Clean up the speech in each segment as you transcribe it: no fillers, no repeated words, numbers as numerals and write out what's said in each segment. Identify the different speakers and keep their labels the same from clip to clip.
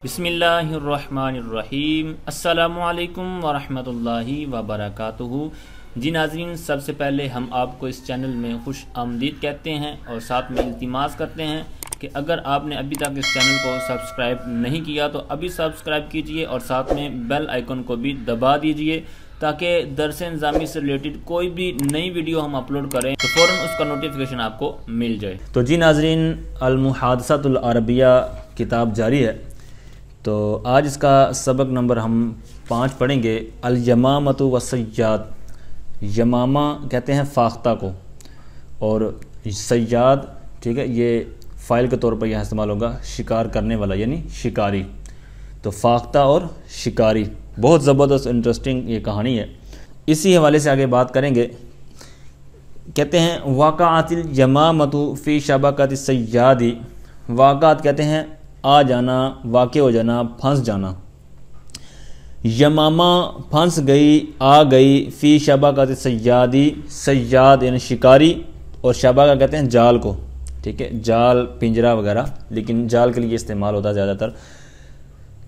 Speaker 1: بسم اللہ الرحمن الرحیم۔ السلام علیکم ورحمۃ اللہ وبرکاتہ۔ جی ناظرین، سب سے پہلے ہم آپ کو اس چینل میں خوش آمدید کہتے ہیں اور ساتھ میں التماس کرتے ہیں کہ اگر آپ نے ابھی تک اس چینل کو سبسکرائب نہیں کیا تو ابھی سبسکرائب کیجئے اور ساتھ میں بیل آئیکن کو بھی دبا دیجئے تاکہ درس نظامی سے ریلیٹڈ کوئی بھی نئی ویڈیو ہم اپلوڈ کریں تو فوراً اس کا نوٹیفیکیشن آپ کو مل جائے۔ تو جی ناظرین، المحادثۃ العربیہ کتاب جاری ہے، تو آج اس کا سبق نمبر ہم 5 پڑھیں گے۔ الیمامۃ والصیاد، یمامہ کہتے ہیں فاختہ کو، اور صیاد، ٹھیک ہے، یہ فاعل کے طور پر یہاں استعمال ہوگا، شکار کرنے والا یعنی شکاری۔ تو فاختہ اور شکاری، بہت زبردست انٹرسٹنگ یہ کہانی ہے، اسی حوالے سے آگے بات کریں گے۔ کہتے ہیں واقعات الیمامۃ فی شبکۃ الصیاد، واقعات کہتے ہیں آ جانا، واقع ہو جانا، پھنس جانا۔ یمامہ پھنس گئی، آ گئی، فی شبکۃ الصیاد، صیاد یعنی شکاری، اور شبکہ کہتے ہیں جال کو، ٹھیک ہے، جال، پنجرہ وغیرہ، لیکن جال کے لیے استعمال ہوتا ہے زیادہ تر۔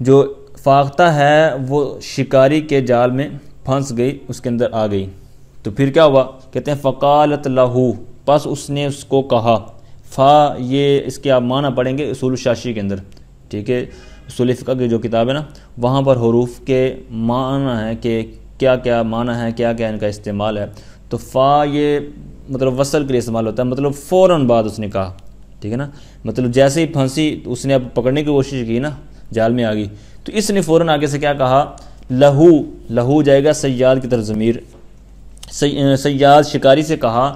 Speaker 1: جو فاختہ ہے وہ شکاری کے جال میں پھنس گئی، اس کے اندر آ گئی، تو پھر کیا ہوا؟ کہتے ہیں فقالت لہو، پس اس نے اس کو کہا۔ فا، یہ اس کے آپ معنی پڑھیں گے اصول الشاشی کے اندر، ٹھیک ہے، اصول فقہ کی جو کتاب ہے نا، وہاں پر حروف کے معنی ہے کہ کیا کیا معنی ہے، کیا کیا ان کا استعمال ہے۔ تو فا یہ مطلب وصل کے لیے استعمال ہوتا ہے، مطلب فوراً بعد اس نے کہا، ٹھیک ہے نا، مطلب جیسے ہی پھنسی تو اس نے اب پکڑنے کی کوشش کی نا، جال میں آ گئی، تو اس نے فوراً آگے سے کیا کہا؟ لہو، لہو جائے گا سیاد کی طرف ضمیر، سیاد شکاری سے کہا،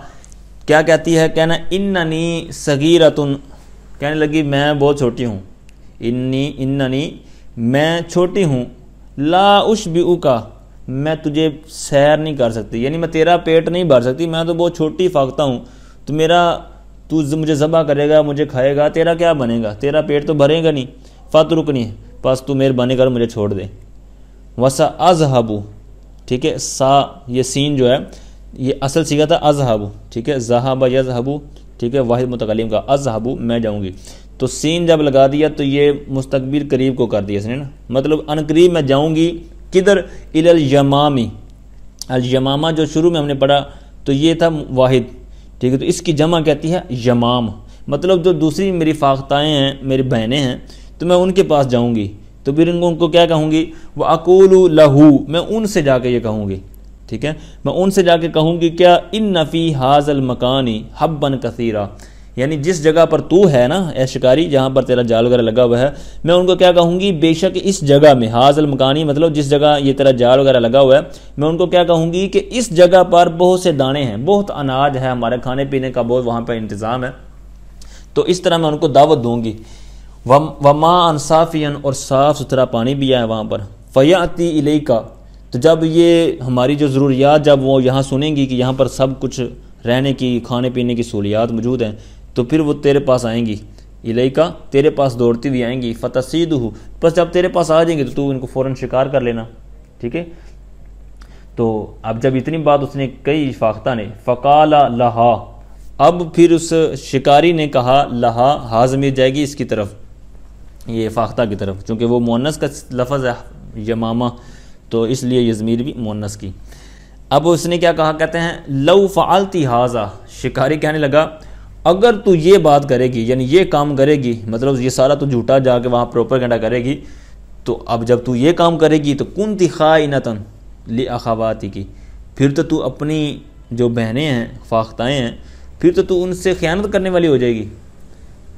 Speaker 1: کیا کہتی ہے؟ کہنا اننی صغیرۃن، کہنے لگی میں بہت چھوٹی ہوں، اننی میں چھوٹی ہوں، لا اشبعک، میں تجھے سیر نہیں کر سکتی، یعنی میں تیرا پیٹ نہیں بھر سکتی، میں تو بہت چھوٹی فاختہ ہوں، تو مجھے ذبح کرے گا، مجھے کھائے گا، تیرا کیا بنے گا؟ تیرا پیٹ تو بھرے گا نہیں، فاترکنی، بس تو مہربانی کر مجھے چھوڑ دے۔ وساذهب، ٹھیک ہے، سا یہ سین جو ہے یہ اصل صیغہ تھا اذهب، ٹھیک ہے، ذهب یذهب، ٹھیک ہے، واحد متکلم کا، اذهب میں جاؤں گی، تو سین جب لگا دیا تو یہ مستقبل قریب کو کر دیا اس نے نا، مطلب ان قریب میں جاؤں گی، کدھر؟ الی الیمام، الیمامہ جو شروع میں ہم نے پڑھا تو یہ تھا واحد، ٹھیک ہے، تو اس کی جمع کہتی ہے یمام، مطلب جو دوسری میری فاختائیں ہیں، میری بہنیں ہیں، تو میں ان کے پاس جاؤں گی، تو پھر ان کو کیا کہوں گی؟ وَأَقُولُ لَهُ، میں ان سے جا کے یہ کہوں گی، ٹھیک ہے، میں ان سے جا کے کہوں گی کیا؟ اِنَّ فِي هَذَا الْمَكَانِ حَبًّا كَثِيرًا، یعنی جس جگہ پر تو ہے نا اے شکاری، جہاں پر تیرا جال وغیرہ لگا ہوا ہے، میں ان کو کیا کہوں گی؟ بے شک اس جگہ میں، هَذَا الْمَكَانِ مطلب جس جگہ یہ تیرا جال وغیرہ لگا ہوا ہے، میں ان کو کیا کہوں گی کہ اس جگہ پر بہت سے دانے ہیں، بہت اناج ہے، ہمارے کھانے پینے کا بہت وہاں پہ انتظام ہے، تو اس طرح میں ان کو دعوت دوں گی۔ وَمَاءً صَافِيًا، اور صاف ستھرا پانی بھی ہے وہاں پر۔ فَيَأْتِي إِلَيْكَ، تو جب یہ ہماری جو ضروریات جب وہ یہاں سنیں گی کہ یہاں پر سب کچھ رہنے کی، کھانے پینے کی سہولیات موجود ہیں، تو پھر وہ تیرے پاس آئیں گی، الیکا تیرے پاس دوڑتی ہوئی آئیں گی، فتصیدہ، بس جب تیرے پاس آ جائیں گے تو ان کو فوراً شکار کر لینا، ٹھیک ہے۔ تو اب جب اتنی بات اس نے کئی فاختہ نے، فقال لہا، اب پھر اس شکاری نے کہا، لہا، ہا ضمیر جائے گی اس کی طرف، یہ فاختہ کی طرف، چونکہ وہ مؤنث کا لفظ ہے یمامہ، تو اس لیے یہ ضمیر بھی مؤنث کی۔ اب اس نے کیا کہا؟ کہتے ہیں لو فعلتی ھذا، شکاری کہنے لگا اگر تو یہ بات کرے گی، یعنی یہ کام کرے گی، مطلب یہ سارا تو جھوٹا جا کے وہاں پروپیگنڈا کرے گی، تو اب جب تو یہ کام کرے گی تو کنتی خائنۃ لاخواتک، پھر تو اپنی جو بہنیں ہیں، فاختائیں ہیں، پھر تو ان سے خیانت کرنے والی ہو جائے گی۔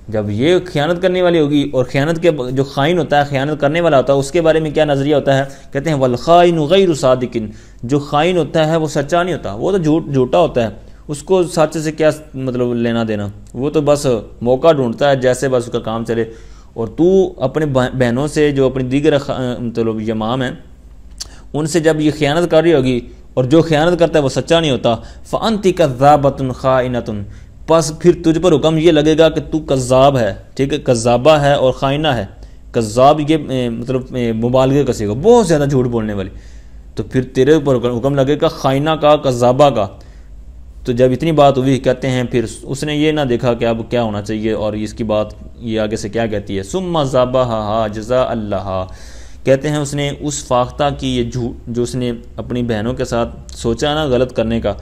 Speaker 1: جب یہ خیانت کرنے والی ہوگی، اور خیانت کے جو خائن ہوتا ہے، خیانت کرنے والا ہوتا ہے، اس کے بارے میں کیا نظریہ ہوتا ہے؟ کہتے ہیں والخائن غیر صادق، جو خائن ہوتا ہے وہ سچا نہیں ہوتا، وہ تو جھوٹا ہوتا ہے، اس کو سچ سے کیا مطلب لینا دینا، وہ تو بس موقع ڈھونڈتا ہے جیسے بس اس کا کام چلے۔ اور تو اپنے بہنوں سے، جو اپنی دیگر مطلب یمام ہیں، ان سے جب یہ خیانت کر رہی ہوگی، اور جو خیانت کرتا ہے وہ سچا نہیں ہوتا، فَأَنْتِ كَذَّابَةٌ خَائِنَةٌ، پس پھر تجھ پر حکم یہ لگے گا کہ تو کذاب ہے، ٹھیک ہے، کذابہ ہے اور خائنہ ہے۔ کذاب یہ مطلب مبالغے کا صیغہ، بہت زیادہ جھوٹ بولنے والی، تو پھر تیرے اوپر حکم لگے گا خائنہ کا، کذابہ کا۔ تو جب اتنی بات ہوئی کہتے ہیں پھر اس نے یہ نہ دیکھا کہ اب کیا ہونا چاہیے اور اس کی بات یہ آگے سے کیا کہتی ہے، ثم ذبحھا جزاء اللہ، کہتے ہیں اس نے اس فاختہ کی یہ جو اس نے اپنی بہنوں کے ساتھ سوچا نا غلط کرنے کا،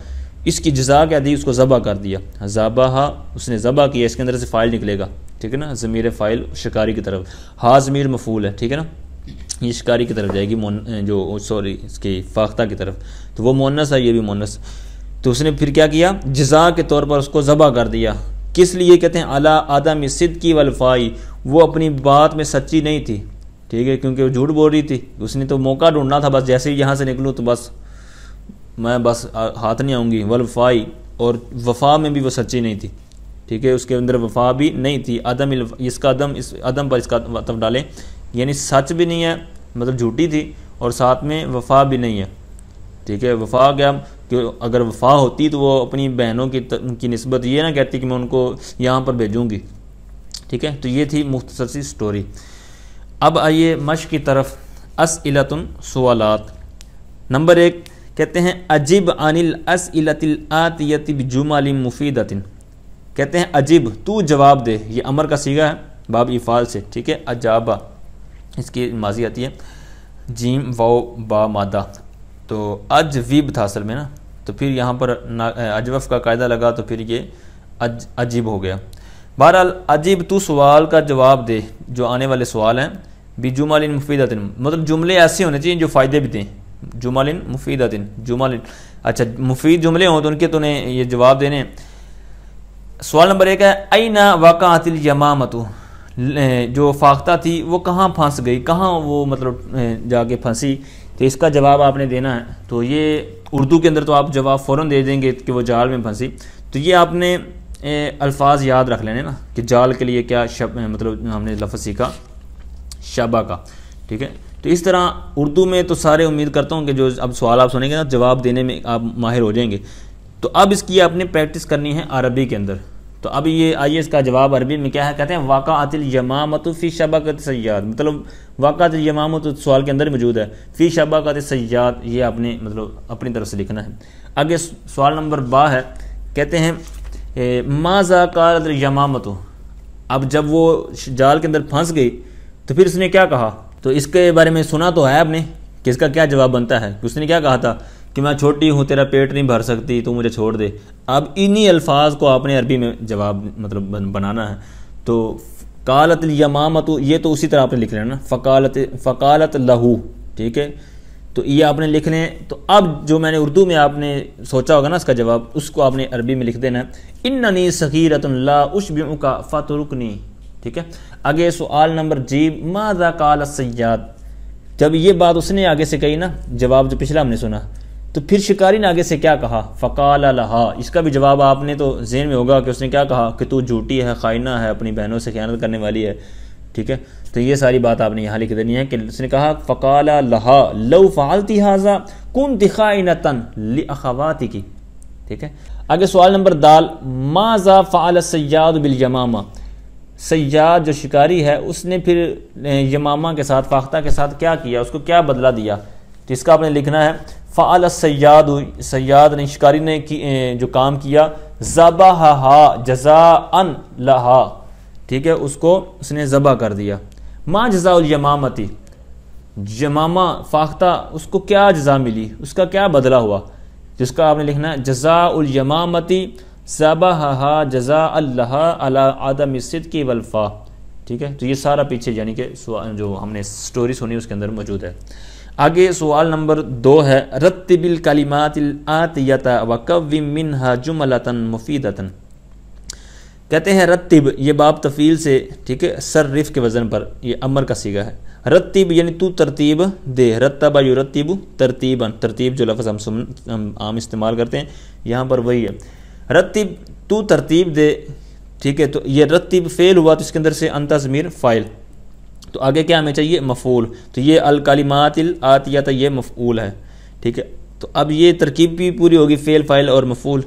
Speaker 1: اس کی جزا کیا دی، اس کو ذبح کر دیا، ذبح اس نے ذبح کیا، اس کے اندر سے فائل نکلے گا، ٹھیک ہے نا، ضمیر فائل شکاری کی طرف، ہا ضمیر مفعول ہے، ٹھیک ہے نا، یہ شکاری کی طرف جائے گی، اس کی فاختہ کی طرف، تو وہ مؤنث ہے، یہ بھی مؤنث، تو اس نے پھر کیا کیا، جزا کے طور پر اس کو ذبح کر دیا، کس لیے، کہتے ہیں علی عدم صدقی والفائی، وہ اپنی بات میں سچی نہیں تھی، ٹھیک ہے، کیونکہ وہ جھوٹ بول رہی تھی، اس نے تو موقع ڈھونڈنا تھا، بس جیسے ہی یہاں سے نکلوں تو بس میں بس ہاتھ نہیں آؤں گی، والفائی، اور وفا میں بھی وہ سچی نہیں تھی، ٹھیک ہے، اس کے اندر وفا بھی نہیں تھی، عدم اس کا عدم، اس عدم پر اس کا عطف ڈالیں، یعنی سچ بھی نہیں ہے، مطلب جھوٹی تھی، اور ساتھ میں وفا بھی نہیں ہے، ٹھیک ہے، وفا کیا کہ اگر وفا ہوتی تو وہ اپنی بہنوں کی نسبت یہ نہ کہتی کہ میں ان کو یہاں پر بھیجوں گی، ٹھیک ہے، تو یہ تھی مختصر سی سٹوری۔ اب آئیے مشق کی طرف، اسئلۃ سوالات۔ نمبر 1 کہتے ہیں عجب عن الاسئلۃ الآتیۃ بجمل مفیدۃ، کہتے ہیں عجب، تو جواب دے، یہ امر کا صیغہ ہے باب افعال سے، ٹھیک ہے، اجابہ اس کی ماضی آتی ہے، جیم واو با مادہ، تو اجوب تھا اصل میں نا، تو پھر یہاں پر اجوف کا قاعدہ لگا تو پھر یہ عجیب ہو گیا۔ بہرحال عجیب، تو سوال کا جواب دے، جو آنے والے سوال ہیں، بجمل مفیدۃ، مطلب جملے ایسے ہونے چاہیے جو فائدے بھی دیں، جمل مفیدۃ، جمل اچھا مفید جملے ہوں تو ان کے تو نے یہ جواب دینے۔ سوال نمبر 1 ہے این وقعت الیمامۃ، جو فاختہ تھی وہ کہاں پھنس گئی، کہاں وہ مطلب جا کے پھنسی، تو اس کا جواب آپ نے دینا ہے، تو یہ اردو کے اندر تو آپ جواب فوراً دے دیں گے کہ وہ جال میں پھنسی، تو یہ آپ نے الفاظ یاد رکھ لینے نا کہ جال کے لیے کیا مطلب ہم نے لفظ سیکھا، شبہ کا، ٹھیک ہے، تو اس طرح اردو میں تو سارے امید کرتا ہوں کہ جو اب سوال آپ سنیں گے نا جواب دینے میں آپ ماہر ہو جائیں گے، تو اب اس کی آپ نے پریکٹس کرنی ہے عربی کے اندر، تو اب یہ آئیے اس کا جواب عربی میں کیا ہے، کہتے ہیں واقعۃ الیمامۃ فی شبکۃ صیاد، مطلب واقعۃ الیمامۃ سوال کے اندر موجود ہے، فی شبکۃ صیاد یہ آپ نے مطلب اپنی طرف سے لکھنا ہے۔ آگے سوال نمبر 12 ہے، کہتے ہیں ماذا قالت الیمامۃ، اب جب وہ جال کے اندر پھنس گئی تو پھر اس نے کیا کہا، تو اس کے بارے میں سنا تو ہے آپ نے کہ اس کا کیا جواب بنتا ہے، اس نے کیا کہا تھا کہ میں چھوٹی ہوں، تیرا پیٹ نہیں بھر سکتی، تو مجھے چھوڑ دے، اب انہی الفاظ کو آپ نے عربی میں جواب مطلب بنانا ہے، تو قالت الیمامۃ یہ تو اسی طرح آپ نے لکھ لینا نا، فقالت لہو، ٹھیک ہے، تو یہ آپ نے لکھ لیں، تو اب جو میں نے اردو میں آپ نے سوچا ہوگا نا اس کا جواب، اس کو آپ نے عربی میں لکھ دینا ہے، اننی صغیرۃ لا اشبعک فترکنی، ٹھیک ہے۔ آگے سوال نمبر جی، ماذا قال الصیاد، جب یہ بات اس نے آگے سے کہی نا، جواب جو پچھلا ہم نے سنا، تو پھر شکاری نے آگے سے کیا کہا، فقال لہا، اس کا بھی جواب آپ نے تو ذہن میں ہوگا کہ اس نے کیا کہا کہ تو جھوٹی ہے، خائنہ ہے، اپنی بہنوں سے خیانت کرنے والی ہے، ٹھیک ہے، تو یہ ساری بات آپ نے یہاں لکھ دینی ہے کہ اس نے کہا فقال لہا لو فعلت ھذا كنت خائنۃ لاخواتک، ٹھیک ہے۔ آگے سوال نمبر دال، ماذا فعل الصیاد بالیمامہ، صیاد جو شکاری ہے اس نے پھر یمامہ کے ساتھ، فاختہ کے ساتھ کیا کیا، اس کو کیا بدلہ دیا، تو اس کا آپ نے لکھنا ہے فعل الصیاد، صیاد نے شکاری نے جو کام کیا، ذبحھا جزاء لہا، ٹھیک ہے، اس کو اس نے ذبح کر دیا۔ ما جزاء الیمامۃ، یمامہ فاختہ اس کو کیا جزا ملی، اس کا کیا بدلہ ہوا، جس کا آپ نے لکھنا ہے جزاء الیمامۃ ذبحھا جزاء لہا علی عدم الصدق والوفاء، ٹھیک ہے، تو یہ سارا پیچھے یعنی کہ جو ہم نے سٹوری سنی اس کے اندر موجود ہے۔ آگے سوال نمبر 2 ہے، رتب الکلمات الآتیۃ وکون منھا جملۃ مفیدۃ، کہتے ہیں رتب، یہ باب تفعیل سے، ٹھیک ہے، صرف کے وزن پر، یہ امر کا صیغہ ہے، رتب یعنی تو ترتیب دے، رتب یرتب ترتیبا، ترتیب جو لفظ ہم عام استعمال کرتے ہیں یہاں پر وہی ہے، رتب تو ترتیب دے، ٹھیک ہے، تو یہ رتب فعل ہوا تو اس کے اندر سے انت ضمیر فاعل، تو آگے کیا ہمیں چاہیے، مفعول، تو یہ الکلمات الآتیۃ یہ مفعول ہے، ٹھیک ہے، تو اب یہ ترکیب بھی پوری ہوگی، فعل فاعل اور مفعول،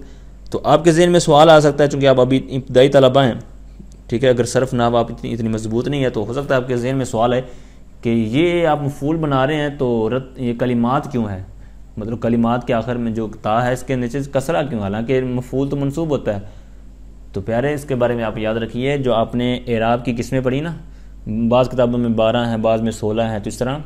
Speaker 1: تو آپ کے ذہن میں سوال آ سکتا ہے چونکہ آپ ابھی ابتدائی طلبہ ہیں، ٹھیک ہے، اگر صرف نحو آپ اتنی مضبوط نہیں ہے تو ہو سکتا ہے آپ کے ذہن میں سوال ہے کہ یہ آپ مفعول بنا رہے ہیں تو یہ کلمات کیوں ہے، مطلب کلمات کے آخر میں جو تا ہے اس کے نیچے کسرہ کیوں، حالانکہ مفعول تو منصوب ہوتا ہے. تو پیارے اس کے بارے میں آپ یاد رکھیے، جو آپ نے اعراب کی قسمیں پڑھی نا، بعض کتابوں میں 12 ہیں، بعض میں 16 ہیں، تو اس طرح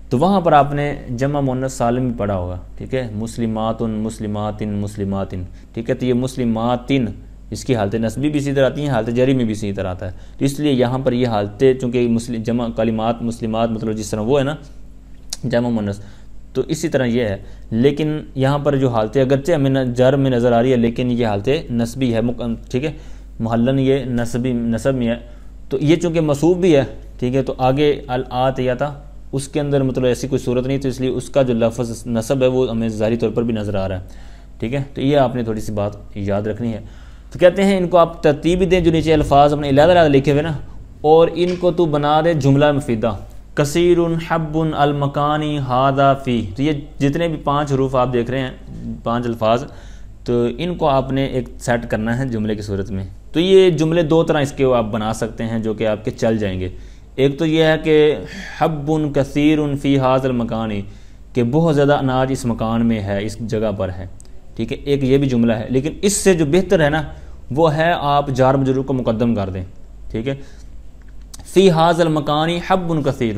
Speaker 1: تو وہاں پر آپ نے جمع مؤنث سالم بھی پڑھا ہوگا. ٹھیک ہے، مسلمات مسلماتن مسلماتن. ٹھیک ہے، تو یہ مسلماتن اس کی حالت نصبی بھی اسی طرح آتی ہیں، حالت جری میں بھی اسی طرح آتا ہے. تو اس لیے یہاں پر یہ حالتیں چونکہ جمع کلمات مسلمات مطلب جس طرح وہ ہے نا جمع مؤنث، تو اسی طرح یہ ہے. لیکن یہاں پر جو حالتیں اگرچہ ہمیں جر میں نظر آ رہی ہے، لیکن یہ حالتیں نصبی ہے. ٹھیک ہے، محلن یہ نصب میں ہے. تو یہ چونکہ مصوب بھی ہے، ٹھیک ہے، تو آگے الآت یا تھا اس کے اندر مطلب ایسی کوئی صورت نہیں، تو اس لیے اس کا جو لفظ نصب ہے وہ ہمیں ظاہری طور پر بھی نظر آ رہا ہے. ٹھیک ہے، تو یہ آپ نے تھوڑی سی بات یاد رکھنی ہے. تو کہتے ہیں ان کو آپ ترتیب دیں، جو نیچے الفاظ اپنے علیحدہ لکھے ہوئے نا، اور ان کو تو بنا دے جملہ مفیدہ. کثیر حب المکانی ہادہ فی. تو یہ جتنے بھی 5 حروف آپ دیکھ رہے ہیں، 5 الفاظ، تو ان کو آپ نے ایک سیٹ کرنا ہے جملے کی صورت میں. تو یہ جملے 2 طرح اس کے آپ بنا سکتے ہیں جو کہ آپ کے چل جائیں گے. ایک تو یہ ہے کہ حب کثیر فی ھذا المکان، کہ بہت زیادہ اناج اس مکان میں ہے، اس جگہ پر ہے. ٹھیک ہے، ایک یہ بھی جملہ ہے. لیکن اس سے جو بہتر ہے نا وہ ہے آپ جار مجرور کو مقدم کر دیں. ٹھیک ہے، فی ھذا المکان حب کثیر.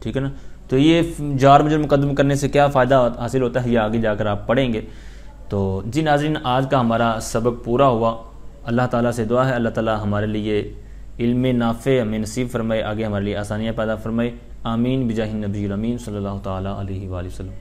Speaker 1: ٹھیک ہے نا، تو یہ جار مجرور مقدم کرنے سے کیا فائدہ حاصل ہوتا ہے یہ آگے جا کر آپ پڑھیں گے. تو جی ناظرین، آج کا ہمارا سبق پورا ہوا. اللہ تعالیٰ سے دعا ہے اللہ تعالیٰ ہمارے لیے علم نافع ہمیں نصیب فرمائے، آگے ہمارے لیے آسانیاں پیدا فرمائے. آمین بجاہ النبی الامین صلی اللہ تعالیٰ علیہ وآلہ وسلم.